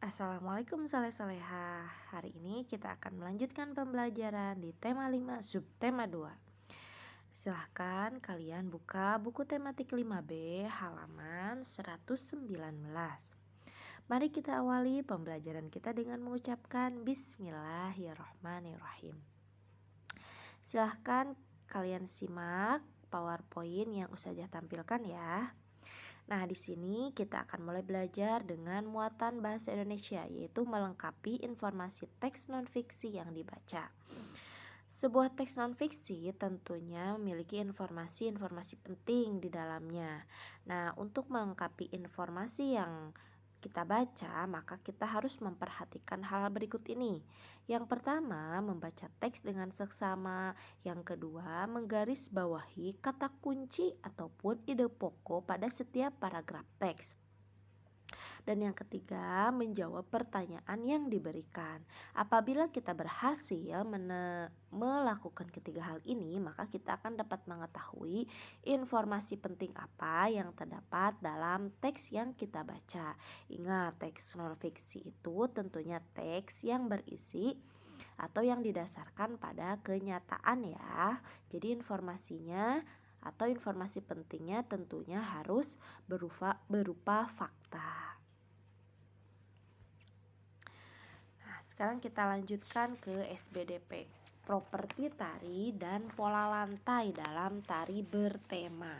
Assalamualaikum soleh-soleha. Hari ini kita akan melanjutkan pembelajaran di tema 5 subtema 2. Silahkan kalian buka buku tematik 5B halaman 119. Mari kita awali pembelajaran kita dengan mengucapkan Bismillahirrohmanirrohim. Silahkan kalian simak PowerPoint yang Ustazah tampilkan ya. Nah, di sini kita akan mulai belajar dengan muatan bahasa Indonesia, yaitu melengkapi informasi teks non-fiksi yang dibaca. Sebuah teks non-fiksi tentunya memiliki informasi-informasi penting di dalamnya. Nah, untuk melengkapi informasi yang kita baca, maka kita harus memperhatikan hal berikut ini. Yang pertama, membaca teks dengan seksama. Yang kedua, menggarisbawahi kata kunci ataupun ide pokok pada setiap paragraf teks. Dan yang ketiga, menjawab pertanyaan yang diberikan. Apabila kita berhasil melakukan ketiga hal ini, maka kita akan dapat mengetahui informasi penting apa yang terdapat dalam teks yang kita baca. Ingat, teks non-fiksi itu tentunya teks yang berisi atau yang didasarkan pada kenyataan ya. Jadi informasinya atau informasi pentingnya tentunya harus berupa fakta. Sekarang kita lanjutkan ke SBDP, properti tari dan pola lantai dalam tari bertema.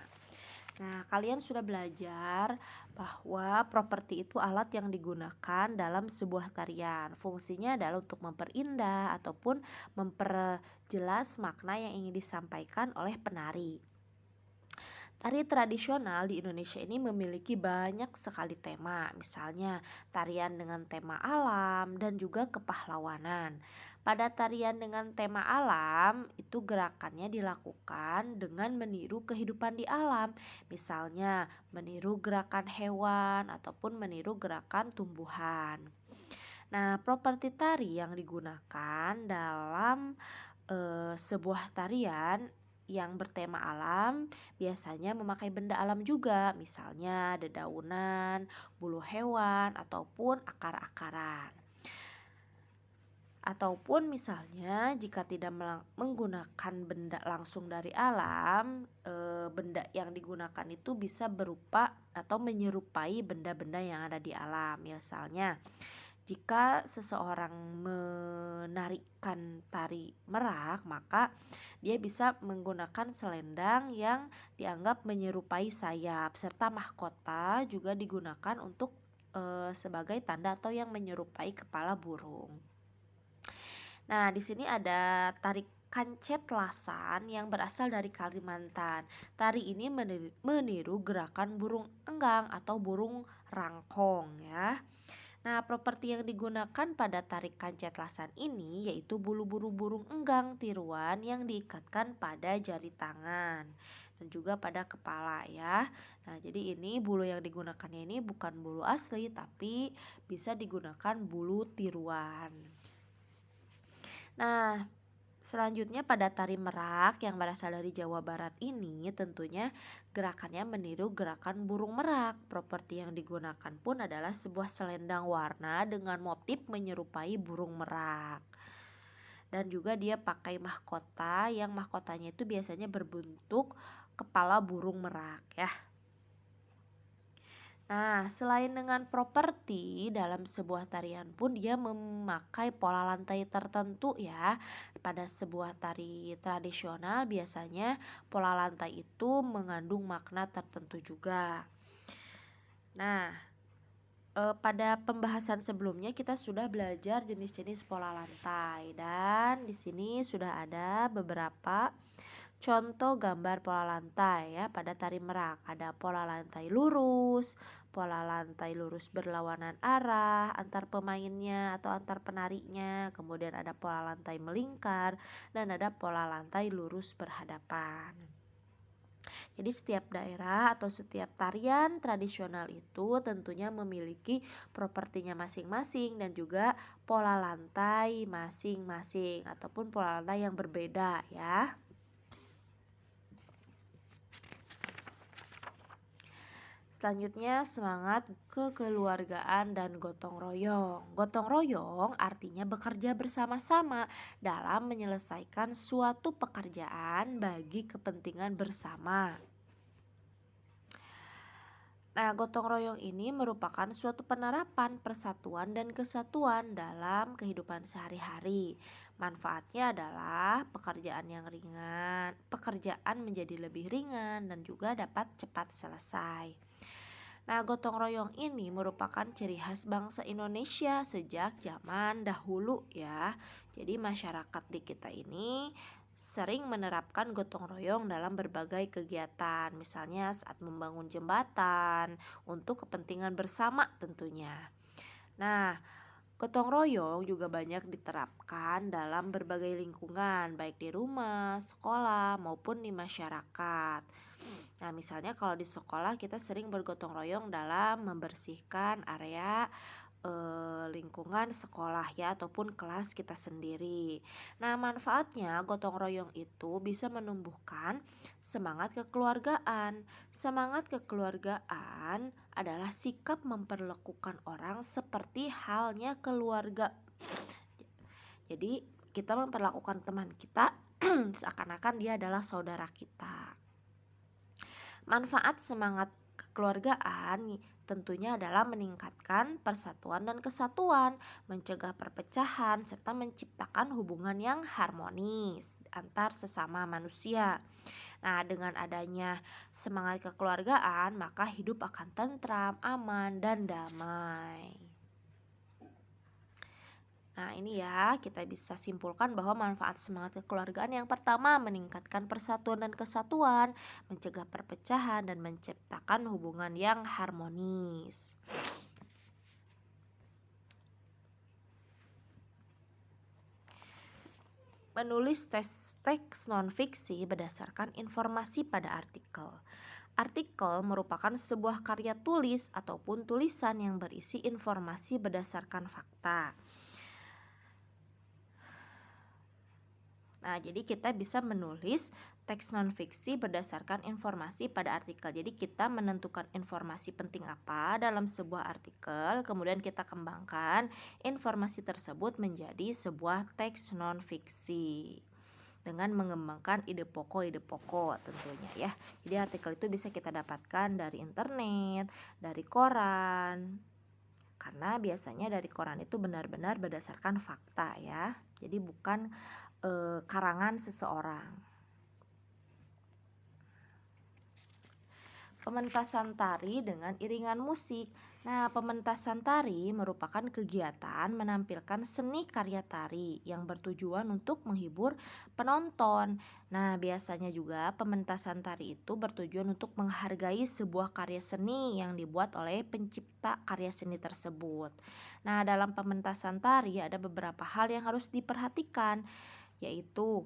Nah, kalian sudah belajar bahwa properti itu alat yang digunakan dalam sebuah tarian. Fungsinya adalah untuk memperindah ataupun memperjelas makna yang ingin disampaikan oleh penari. Tari tradisional di Indonesia ini memiliki banyak sekali tema, misalnya tarian dengan tema alam dan juga kepahlawanan. Pada tarian dengan tema alam, itu gerakannya dilakukan dengan meniru kehidupan di alam, misalnya meniru gerakan hewan ataupun meniru gerakan tumbuhan. Nah, properti tari yang digunakan dalam sebuah tarian yang bertema alam biasanya memakai benda alam juga, misalnya dedaunan, bulu hewan, ataupun akar-akaran. Ataupun misalnya jika tidak menggunakan benda langsung dari alam, benda yang digunakan itu bisa berupa atau menyerupai benda-benda yang ada di alam. Misalnya jika seseorang menarikan tari merak, maka dia bisa menggunakan selendang yang dianggap menyerupai sayap, serta mahkota juga digunakan untuk sebagai tanda atau yang menyerupai kepala burung. Nah, di sini ada tari kancet lasan yang berasal dari Kalimantan. Tari ini meniru gerakan burung enggang atau burung rangkong ya. Nah, properti yang digunakan pada tarik kancet lasan ini yaitu bulu-bulu burung enggang tiruan yang diikatkan pada jari tangan dan juga pada kepala ya. Nah, jadi ini bulu yang digunakannya ini bukan bulu asli tapi bisa digunakan bulu tiruan. Nah, selanjutnya pada tari merak yang berasal dari Jawa Barat ini tentunya gerakannya meniru gerakan burung merak. Properti yang digunakan pun adalah sebuah selendang warna dengan motif menyerupai burung merak. Dan juga dia pakai mahkota yang mahkotanya itu biasanya berbentuk kepala burung merak ya. Nah, selain dengan properti dalam sebuah tarian pun dia memakai pola lantai tertentu ya. Pada sebuah tari tradisional biasanya pola lantai itu mengandung makna tertentu juga. Nah, pada pembahasan sebelumnya kita sudah belajar jenis-jenis pola lantai dan di sini sudah ada beberapa contoh gambar pola lantai ya pada tari merak. Ada pola lantai lurus berlawanan arah antar pemainnya atau antar penarinya. Kemudian ada pola lantai melingkar dan ada pola lantai lurus berhadapan. Jadi setiap daerah atau setiap tarian tradisional itu tentunya memiliki propertinya masing-masing dan juga pola lantai masing-masing ataupun pola lantai yang berbeda ya. Selanjutnya, semangat kekeluargaan dan gotong royong. Gotong royong artinya bekerja bersama-sama dalam menyelesaikan suatu pekerjaan bagi kepentingan bersama. Nah, gotong royong ini merupakan suatu penerapan persatuan dan kesatuan dalam kehidupan sehari-hari. Manfaatnya adalah pekerjaan menjadi lebih ringan dan juga dapat cepat selesai. Nah, gotong royong ini merupakan ciri khas bangsa Indonesia sejak zaman dahulu ya. Jadi masyarakat di kita ini sering menerapkan gotong royong dalam berbagai kegiatan, misalnya saat membangun jembatan untuk kepentingan bersama tentunya. Nah, gotong royong juga banyak diterapkan dalam berbagai lingkungan, baik di rumah, sekolah, maupun di masyarakat. Nah, misalnya kalau di sekolah kita sering bergotong royong dalam membersihkan area lingkungan sekolah ya ataupun kelas kita sendiri. Nah, manfaatnya gotong royong itu bisa menumbuhkan semangat kekeluargaan. Semangat kekeluargaan adalah sikap memperlakukan orang seperti halnya keluarga. Jadi, kita memperlakukan teman kita seakan-akan dia adalah saudara kita. Manfaat semangat kekeluargaan tentunya adalah meningkatkan persatuan dan kesatuan, mencegah perpecahan, serta menciptakan hubungan yang harmonis antar sesama manusia. Nah, dengan adanya semangat kekeluargaan, maka hidup akan tentram, aman, dan damai. Nah, ini ya, kita bisa simpulkan bahwa manfaat semangat kekeluargaan yang pertama meningkatkan persatuan dan kesatuan, mencegah perpecahan dan menciptakan hubungan yang harmonis. Menulis teks non-fiksi berdasarkan informasi pada artikel. Artikel merupakan sebuah karya tulis ataupun tulisan yang berisi informasi berdasarkan fakta. Nah, jadi kita bisa menulis teks non-fiksi berdasarkan informasi pada artikel. Jadi kita menentukan informasi penting apa dalam sebuah artikel, kemudian kita kembangkan informasi tersebut menjadi sebuah teks non-fiksi dengan mengembangkan ide pokok tentunya ya. Jadi artikel itu bisa kita dapatkan dari internet, dari koran. Karena biasanya dari koran itu benar-benar berdasarkan fakta ya. Jadi bukan karangan seseorang. Pementasan tari dengan iringan musik. Nah, pementasan tari merupakan kegiatan menampilkan seni karya tari yang bertujuan untuk menghibur penonton. Nah, biasanya juga pementasan tari itu bertujuan untuk menghargai sebuah karya seni yang dibuat oleh pencipta karya seni tersebut. Nah, dalam pementasan tari ada beberapa hal yang harus diperhatikan, yaitu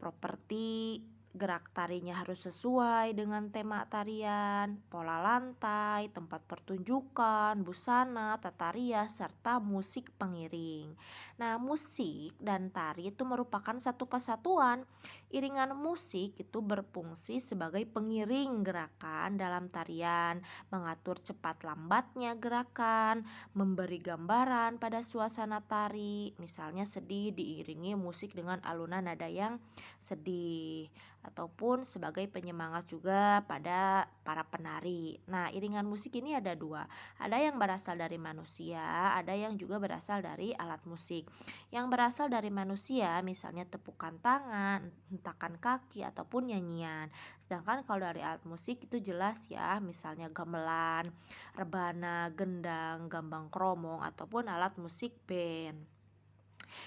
properti gerak tarinya harus sesuai dengan tema tarian, pola lantai, tempat pertunjukan, busana, tata rias, serta musik pengiring. Nah, musik dan tari itu merupakan satu kesatuan. Iringan musik itu berfungsi sebagai pengiring gerakan dalam tarian, mengatur cepat lambatnya gerakan, memberi gambaran pada suasana tari. Misalnya sedih diiringi musik dengan alunan nada yang sedih, ataupun sebagai penyemangat juga pada para penari. Nah, iringan musik ini ada dua. Ada yang berasal dari manusia, ada yang juga berasal dari alat musik. Yang berasal dari manusia misalnya tepukan tangan, hentakan kaki, ataupun nyanyian. Sedangkan kalau dari alat musik itu jelas ya, misalnya gamelan, rebana, gendang, gambang kromong, ataupun alat musik band.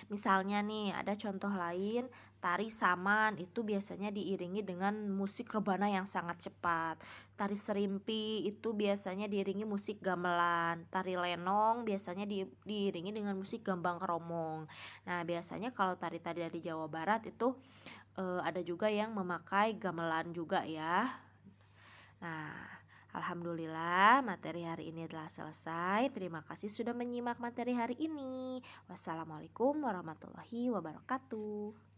Misalnya nih, ada contoh lain, tari saman itu biasanya diiringi dengan musik rebana yang sangat cepat. Tari serimpi itu biasanya diiringi musik gamelan. Tari lenong biasanya diiringi dengan musik gambang kromong. Nah, biasanya kalau tari-tari dari Jawa Barat itu ada juga yang memakai gamelan juga ya. Nah, alhamdulillah materi hari ini telah selesai. Terima kasih sudah menyimak materi hari ini. Wassalamualaikum warahmatullahi wabarakatuh.